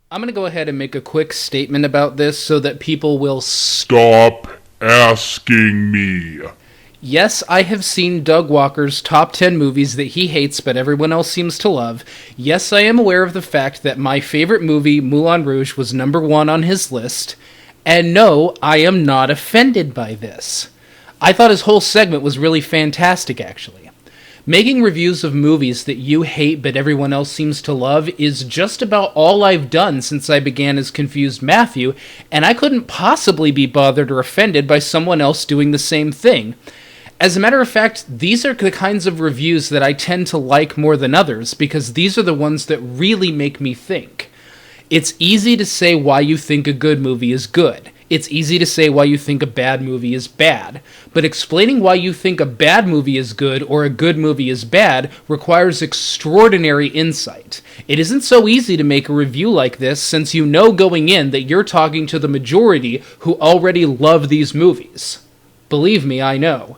I'm going to go ahead and make a quick statement about this so that people will Stop asking me. Yes, I have seen Doug Walker's top 10 movies that he hates but everyone else seems to love. Yes, I am aware of the fact that my favorite movie, Moulin Rouge, was number one on his list. And no, I am not offended by this. I thought his whole segment was really fantastic, actually. Making reviews of movies that you hate but everyone else seems to love is just about all I've done since I began as Confused Matthew, and I couldn't possibly be bothered or offended by someone else doing the same thing. As a matter of fact, these are the kinds of reviews that I tend to like more than others, because these are the ones that really make me think. It's easy to say why you think a good movie is good. It's easy to say why you think a bad movie is bad. But explaining why you think a bad movie is good or a good movie is bad requires extraordinary insight. It isn't so easy to make a review like this, since you know going in that you're talking to the majority who already love these movies. Believe me, I know.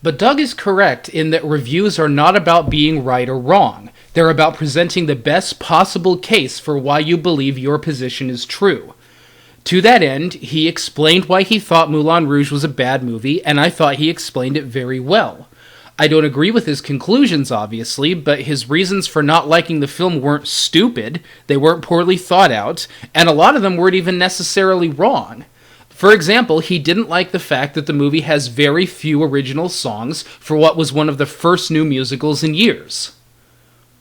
But Doug is correct in that reviews are not about being right or wrong. They're about presenting the best possible case for why you believe your position is true. To that end, he explained why he thought Moulin Rouge was a bad movie, and I thought he explained it very well. I don't agree with his conclusions, obviously, but his reasons for not liking the film weren't stupid, they weren't poorly thought out, and a lot of them weren't even necessarily wrong. For example, he didn't like the fact that the movie has very few original songs for what was one of the first new musicals in years.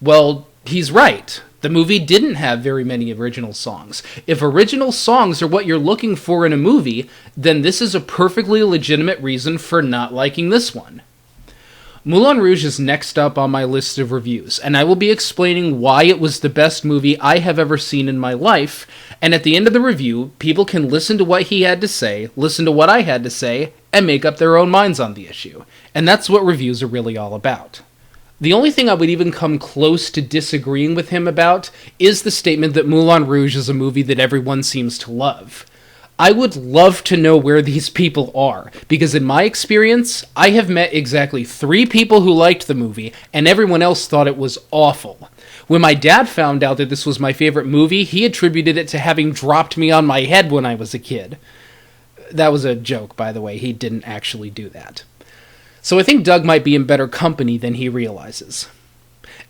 Well, he's right. The movie didn't have very many original songs. If original songs are what you're looking for in a movie, then this is a perfectly legitimate reason for not liking this one. Moulin Rouge is next up on my list of reviews, and I will be explaining why it was the best movie I have ever seen in my life, and at the end of the review, people can listen to what he had to say, listen to what I had to say, and make up their own minds on the issue. And that's what reviews are really all about. The only thing I would even come close to disagreeing with him about is the statement that Moulin Rouge is a movie that everyone seems to love. I would love to know where these people are, because in my experience, I have met exactly 3 people who liked the movie, and everyone else thought it was awful. When my dad found out that this was my favorite movie, he attributed it to having dropped me on my head when I was a kid. That was a joke, by the way. He didn't actually do that. So I think Doug might be in better company than he realizes.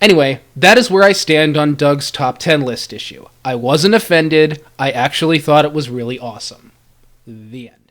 Anyway, that is where I stand on Doug's top 10 list issue. I wasn't offended. I actually thought it was really awesome. The end.